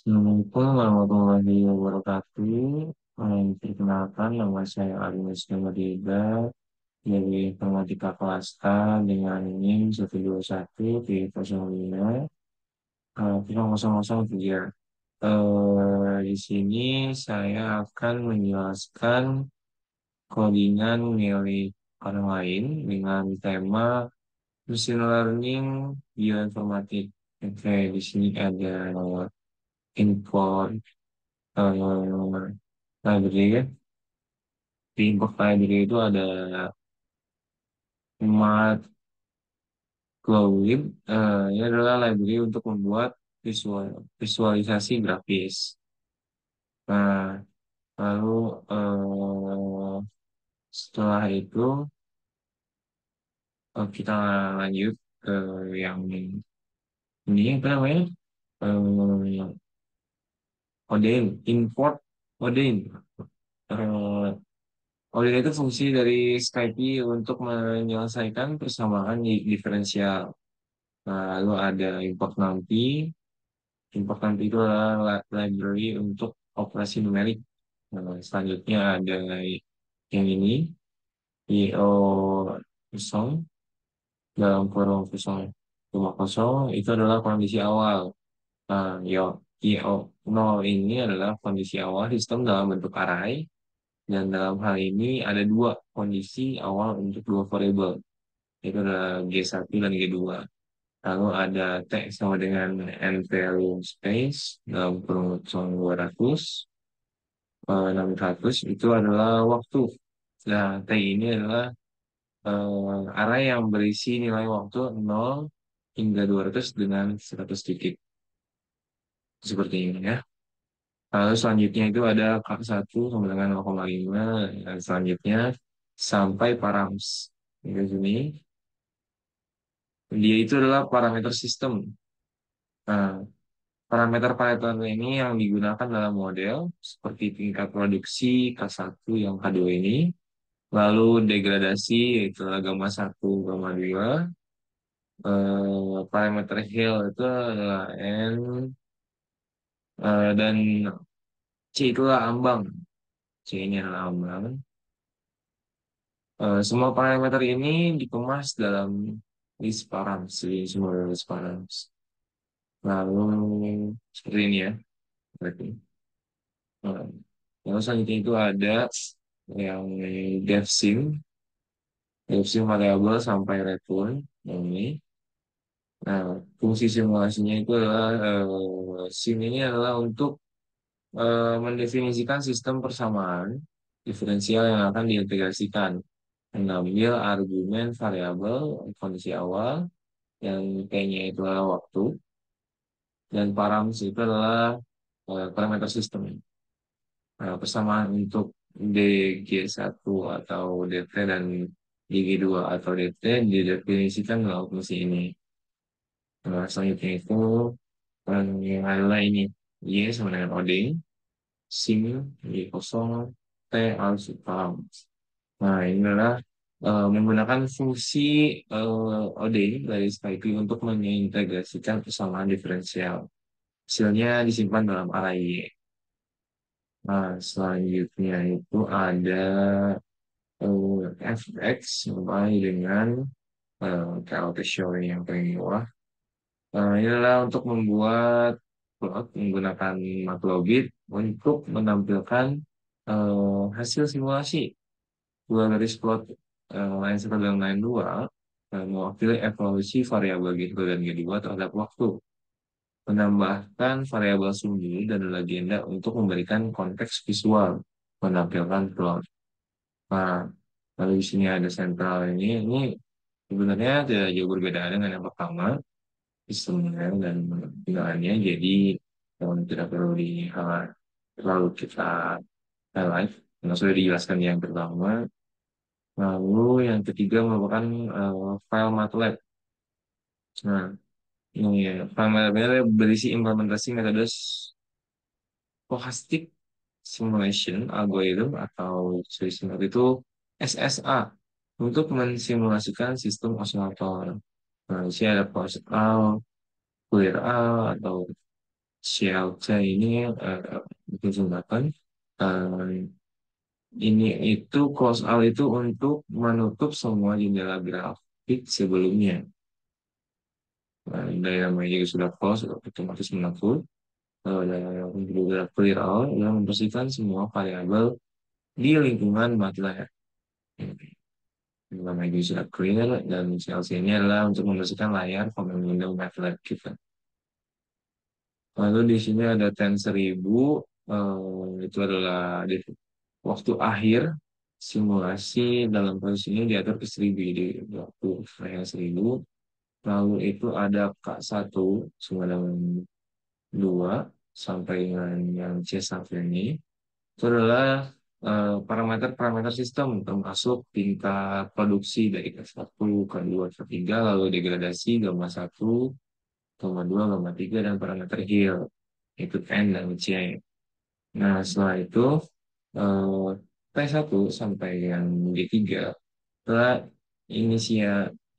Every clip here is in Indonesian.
Assalamualaikum warahmatullahi wabarakatuh. Perkenalkan, nama saya Agnes Numadida dari Informatika kelas A dengan NIM 121 30003. Di sini saya akan menjelaskan codingan milik orang lain dengan tema machine learning bioinformatik. Oke, di sini ada info library ya. Di input library itu ada Matplotlib. Ini adalah library untuk membuat visualisasi grafis. Nah, lalu setelah itu kita lanjut ke yang ini apa namanya? Eh, Odin, import Odin. Eh, Odin itu fungsi dari Skype untuk menyelesaikan persamaan diferensial. Nah, lalu ada import nanti. Import nanti itu adalah library untuk operasi numerik. Nah, selanjutnya ada yang ini, IO kosong, dalam kurung kosong, cuma kosong, itu adalah kondisi awal. Nah, IO 0 ini adalah kondisi awal sistem dalam bentuk array, dan dalam hal ini ada dua kondisi awal untuk dua variabel, itu adalah G1 dan G2. Lalu ada T sama dengan N value space dalam kurung kosong 200, 600 itu adalah waktu. Nah, T ini adalah array yang berisi nilai waktu 0 hingga 200 dengan 100 titik. Seperti ini ya. Lalu selanjutnya itu ada K1 sama dengan 0,5. Dan selanjutnya sampai params. Di sini, dia itu adalah parameter sistem. Nah, parameter-parameter ini yang digunakan dalam model seperti tingkat produksi K1 yang K2 ini, lalu degradasi yaitu gamma 1, gamma 2, parameter Hill itu adalah N, dan C itulah ambang. C ini adalah ambang. Semua parameter ini dikemas dalam list params, di semua list params. Lalu seperti ini ya, berarti. Eh, Lalu selanjutnya itu ada yang devsim variabel sampai return yang ini. Nah, fungsi simulasinya itu adalah sim ini adalah untuk mendefinisikan sistem persamaan diferensial yang akan diintegrasikan, mengambil argumen variabel kondisi awal yang P-nya itu adalah waktu, dan params itu adalah parameter sistem. Nah, persamaan untuk DG1 atau DT dan DG2 atau DT didefinisikan melalui fungsi ini. Nah, selanjutnya itu yang adalah ini Y sama dengan OD, SIM, Y kosong, T harus params. Nah, ini adalah menggunakan fungsi OD dari SkyPy untuk mengintegrasikan persamaan diferensial. Hasilnya disimpan dalam array Y. Nah, selanjutnya itu ada fx sampai dengan KLT show yang paling bawah. Ini adalah untuk membuat plot menggunakan Matplotlib untuk menampilkan hasil simulasi dua garis plot, line 1 dan line 2, mewakili evolusi variabel G1 dan G2 terhadap waktu, menambahkan variabel sumbu dan legenda untuk memberikan konteks visual, menampilkan plot. Nah, lalu di sini ada sentral ini sebenarnya tidak jauh berbeda dengan yang pertama, sistemnya dan penggunaannya, jadi tidak perlu terlalu kita highlight, karena sudah dijelaskan yang pertama. Lalu yang ketiga merupakan file MATLAB. Nah, ini ya, file MATLAB ini berisi implementasi metode stochastic simulation algorithm atau singkat itu SSA untuk mensimulasikan sistem osilator. Nah, di sini ada pause A, clear A, atau CLC ini digunakan eh, ini itu close out itu untuk menutup semua jendela grafik sebelumnya. Nah, dari namanya juga sudah close, otomatis menutup. Dan yang juga clear all yang membersihkan semua variabel di lingkungan MATLAB. Yang namanya juga sudah clear dan CLC ini adalah untuk membersihkan layar command window MATLAB kita. Lalu di sini ada 10.000, itu adalah di waktu akhir simulasi dalam proses ini diatur ke 1.000 di waktu akhir 1.000. Lalu itu ada K1 sama dengan 2 sampai dengan yang C1 ini. Itu adalah parameter-parameter sistem termasuk tingkat produksi dari K1, K2, K3, lalu degradasi gamma 1, gamma 2, gamma 3, dan parameter Hill, itu N dan C. Nah, setelah itu eh, T1 sampai yang D3 adalah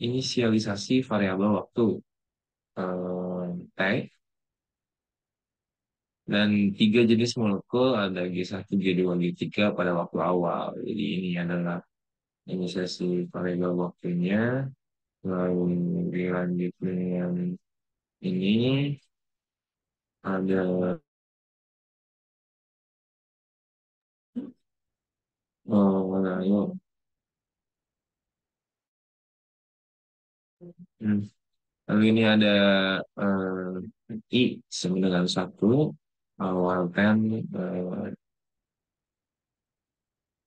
inisialisasi variabel waktu T, dan tiga jenis molekul ada G1, G2, G3 pada waktu awal. Jadi ini adalah inisiasi variabel waktunya. Lalu dilanjutkan yang ini ada lalu hmm, lalu ini ada I sama dengan satu awal kan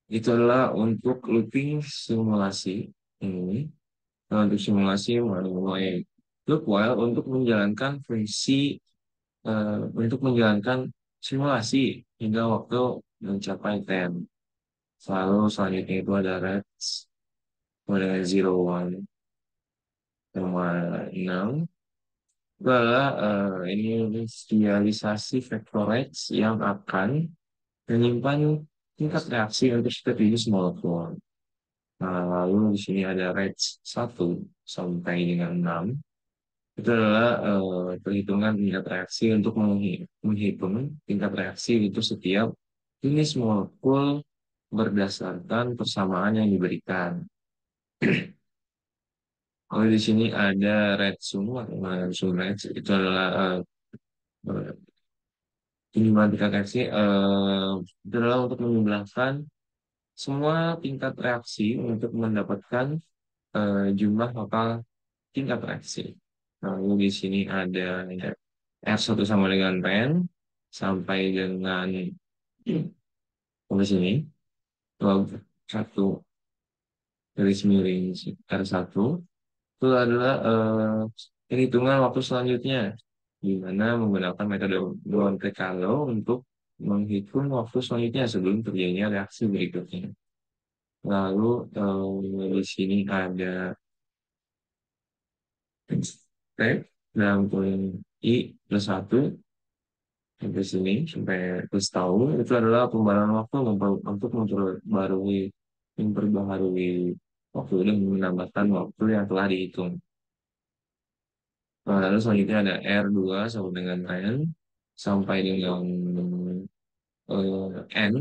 itu adalah untuk looping simulasi ini. Nah, untuk simulasi mulai loop while untuk menjalankan fungsi untuk menjalankan simulasi hingga waktu mencapai 10. Lalu selanjutnya itu ada reds pada 01 sama 6. Itu adalah ini inisialisasi vector reds yang akan menyimpan tingkat reaksi untuk setiap jenis molekul. Nah, lalu di sini ada range 1 sampai dengan 6. Itu adalah perhitungan tingkat reaksi untuk menghitung tingkat reaksi itu setiap jenis molekul berdasarkan persamaan yang diberikan. Kalau di sini ada red sum atau sum red itu adalah eh, penjumlahan tingkat reaksi itu adalah untuk menjumlahkan semua tingkat reaksi untuk mendapatkan jumlah total tingkat reaksi. Lalu di sini ada R1 sama dengan pen sampai dengan sampai sini. Lalu satu garis miring R1 itu adalah perhitungan waktu selanjutnya di mana menggunakan metode Monte Carlo untuk menghitung waktu selanjutnya sebelum terjadinya reaksi berikutnya. Lalu di sini ada T dalam kurung I plus satu sampai sini sampai plus tahu itu adalah pembaruan waktu untuk memperbaharui waktu dan menambahkan waktu yang telah dihitung. Nah, lalu selanjutnya ada R2 sama dengan N sampai dengan N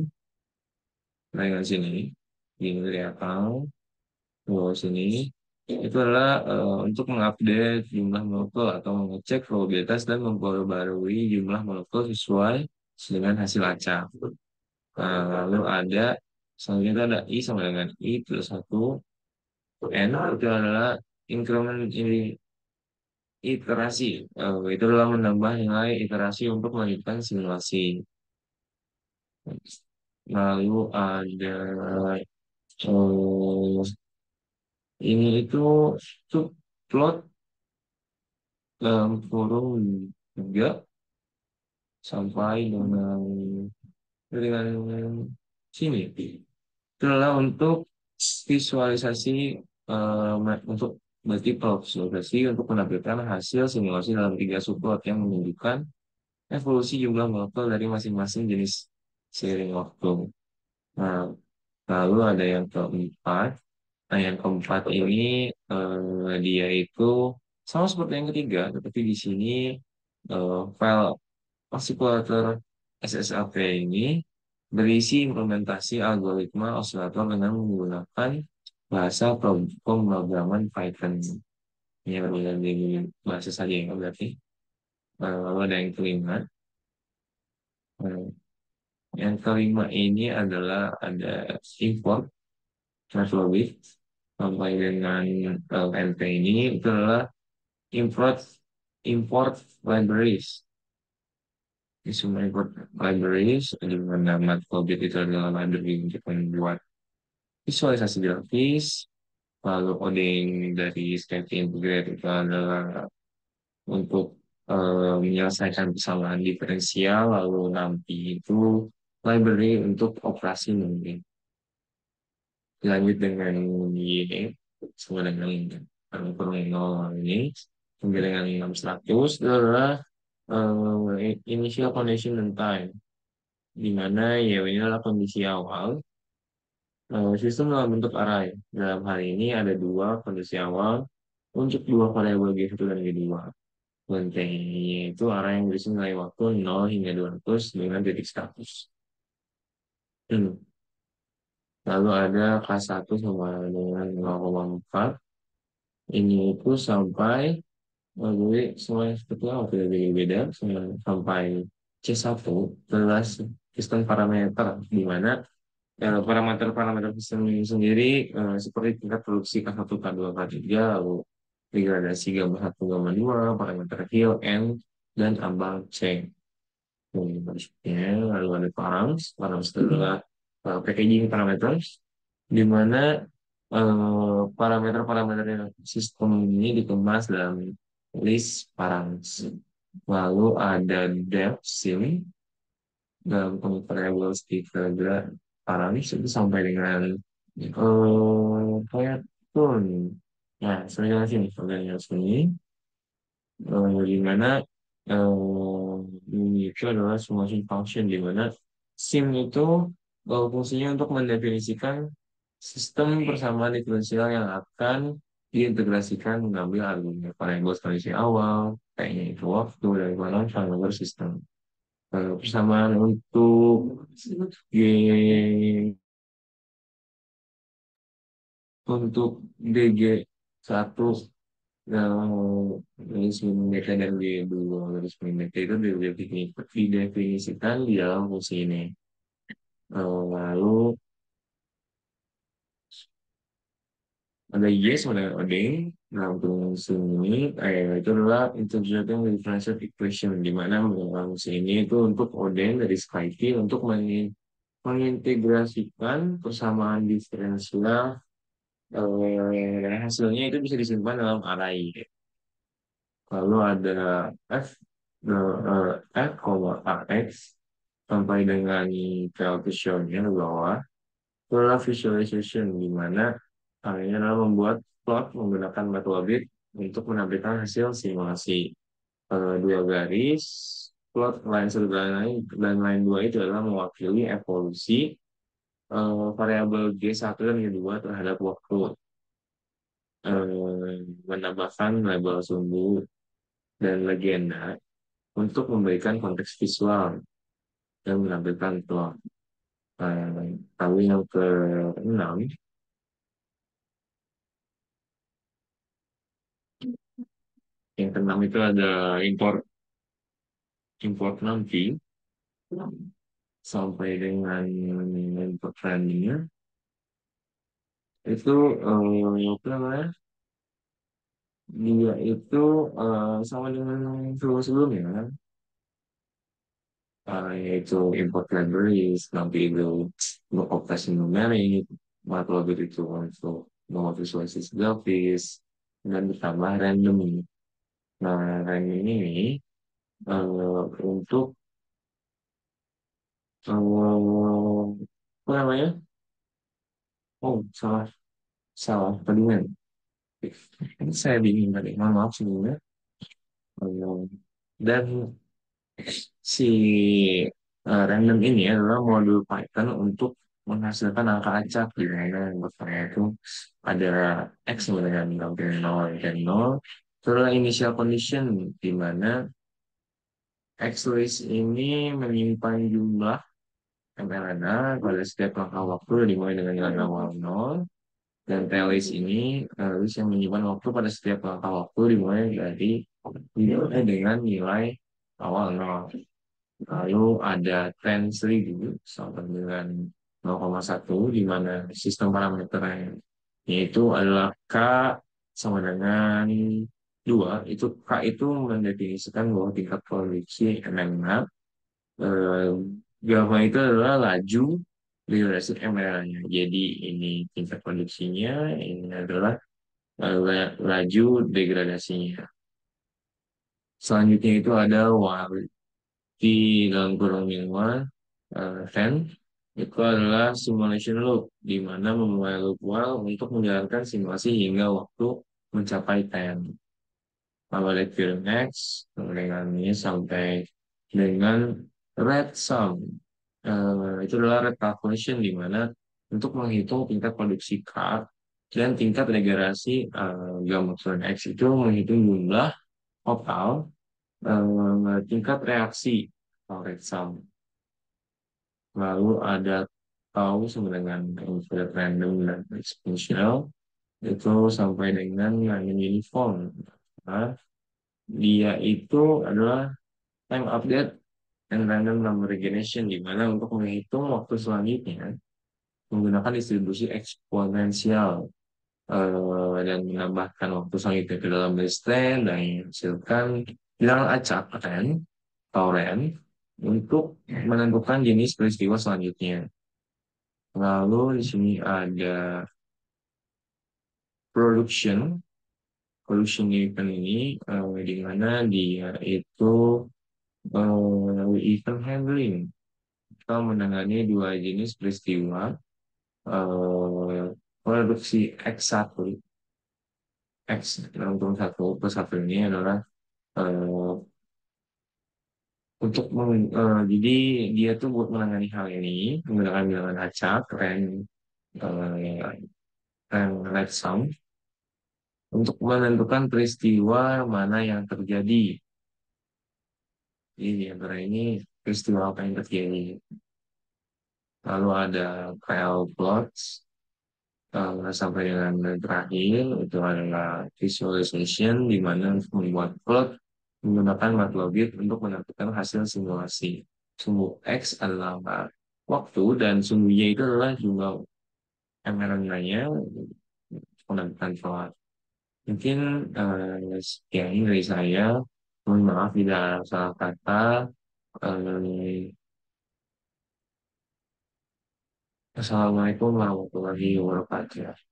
dengan sini di dari akal ke sini itu adalah untuk mengupdate jumlah molekul atau mengecek probabilitas dan memperbarui jumlah molekul sesuai dengan hasil acak. Nah, lalu ada selanjutnya itu ada I sama dengan I plus satu N itu adalah increment ini iterasi. Itu adalah menambah nilai iterasi untuk melanjutkan simulasi. Lalu ada eh, ini itu plot dalam kurung 3 sampai dengan sini. Itu adalah untuk visualisasi untuk multiple visualisasi untuk menampilkan hasil simulasi dalam tiga subplot yang menunjukkan evolusi jumlah molekul dari masing-masing jenis seiring waktu. Nah, lalu ada yang keempat. Nah, yang keempat ini dia itu sama seperti yang ketiga, tetapi di sini file. Oscillator SSAT ini berisi implementasi algoritma osilator dengan menggunakan bahasa pemrograman Python. Ini berbeda di bahasa saja ya berarti. Lalu ada yang kelima. Eh, Yang kelima ini adalah ada import metode sampai dengan NP ini itu adalah import import libraries. Ini semua import libraries di mana Matplotlib itu adalah library untuk membuat visualisasi grafis. Lalu coding dari Sketch Integrate itu adalah untuk menyelesaikan persamaan diferensial. Lalu nanti itu library untuk operasi mungkin. Lanjut dengan Y, sama dengan nol ini, sampai dengan 600 adalah initial condition and time, di mana ya ini adalah kondisi awal. Sistem dalam bentuk array. Dalam hal ini ada dua kondisi awal untuk dua variabel G1 dan G2. Lantainya itu array yang berisi nilai waktu 0 hingga 200 dengan titik status. Hmm. Lalu ada K1 sama dengan 0,4. Ini itu sampai jadi semuanya seperti apa tidak beda sampai C1 adalah sistem parameter di mana parameter-parameter sistem ini sendiri seperti tingkat produksi K1, K2, K3, lalu degradasi gambar 1, gambar 2, parameter hill, n, dan ambang C. Berikutnya, lalu ada params. Params adalah packaging parameters, di mana parameter-parameter sistem ini dikemas dalam list params. Lalu ada depth sim dalam bentuk variable stiker params itu sampai dengan kayak turn. Nah, sebenarnya sini, sebenarnya sini di mana ini itu adalah summation function di mana SIM itu fungsinya untuk mendefinisikan sistem persamaan diferensial yang akan diintegrasikan mengambil argumen variabel kondisi awal, kayaknya itu waktu dan mana variabel sistem. Persamaan untuk G untuk DG1 yang garis minimum dan D2 garis minimum itu didefinisikan di dalam fungsi ini. Lalu ada yes, ada oding dalam fungsi ini itu adalah integrating differential equation di mana fungsi ini itu untuk oding dari Skype untuk mengintegrasikan persamaan diferensial dan hasilnya itu bisa disimpan dalam array. Lalu ada f f, ax sampai dengan coefficientnya di bawah. Itulah visualization di mana caranya adalah membuat plot menggunakan Matplotlib untuk menampilkan hasil simulasi. Dua garis plot line satu dan line dua itu adalah mewakili evolusi variabel G1 dan G2 terhadap waktu. Menambahkan label sumbu dan legenda untuk memberikan konteks visual dan menampilkan plot. Lalu yang keenam, yang keenam itu ada import import nanti sampai dengan import trendingnya itu apa namanya? Dia itu sama dengan sebelumnya kan, yaitu import libraries, nanti itu untuk operasi numerik, matlamat itu untuk memvisualisasi grafis, dan ditambah random. Nah, random ini untuk apa namanya? Oh, salah, salah, tadi kan. Ini saya bingung tadi, mohon maaf sebelumnya. Dan si random ini adalah modul Python untuk menghasilkan angka acak di mana angkanya itu ada X dengan tampil 0 dan 0. Itu adalah initial condition di mana X-list ini menyimpan jumlah mRNA pada setiap langkah waktu dimulai dengan nilai awal 0. Dan tailless ini list yang menyimpan waktu pada setiap langkah waktu dimulai dengan nilai awal 0. Lalu ada tensely dulu sama dengan 0,1 di mana sistem parameternya yaitu adalah K sama dengan 2. Itu K itu mendefinisikan bahwa tingkat produksi MMH, eh, gamma itu adalah laju degradasi mRNA-nya. Jadi ini tingkat produksinya, ini adalah laju degradasinya. Selanjutnya itu ada di dalam kurung minuman 10 itu adalah simulation loop di mana memulai loop while untuk menjalankan simulasi hingga waktu mencapai 10. Lalu ada Qt Max dengan ini sampai dengan red sum. Itu adalah red calculation di mana untuk menghitung tingkat produksi K dan tingkat degradasi gamma Qt X itu menghitung jumlah total tingkat reaksi atau red sum. Lalu ada tahu sama dengan infinite random dan exponential itu sampai dengan yang uniform. Nah, dia itu adalah time update and random number generation di mana untuk menghitung waktu selanjutnya menggunakan distribusi eksponensial dan menambahkan waktu selanjutnya ke dalam listen dan menghasilkan bilangan acak atau REN untuk menentukan jenis peristiwa selanjutnya. Lalu di sini ada production. Production event ini di mana dia itu event handling. Kita menangani dua jenis peristiwa eh, produksi X1 X untuk satu satu ini adalah eh, jadi dia tuh buat menangani hal ini menggunakan bilangan acak red sum untuk menentukan peristiwa mana yang terjadi. Jadi di antara ini peristiwa apa yang terjadi. Lalu ada PL plots sampai dengan terakhir itu adalah visualization di mana untuk membuat plot menggunakan matplotlib untuk menentukan hasil simulasi. Sumbu X adalah waktu dan sumbu Y itu adalah jumlah mRNA-nya menentukan plot. Mungkin sekian dari saya. Mohon maaf tidak ada salah kata. Eh, Assalamualaikum warahmatullahi wabarakatuh.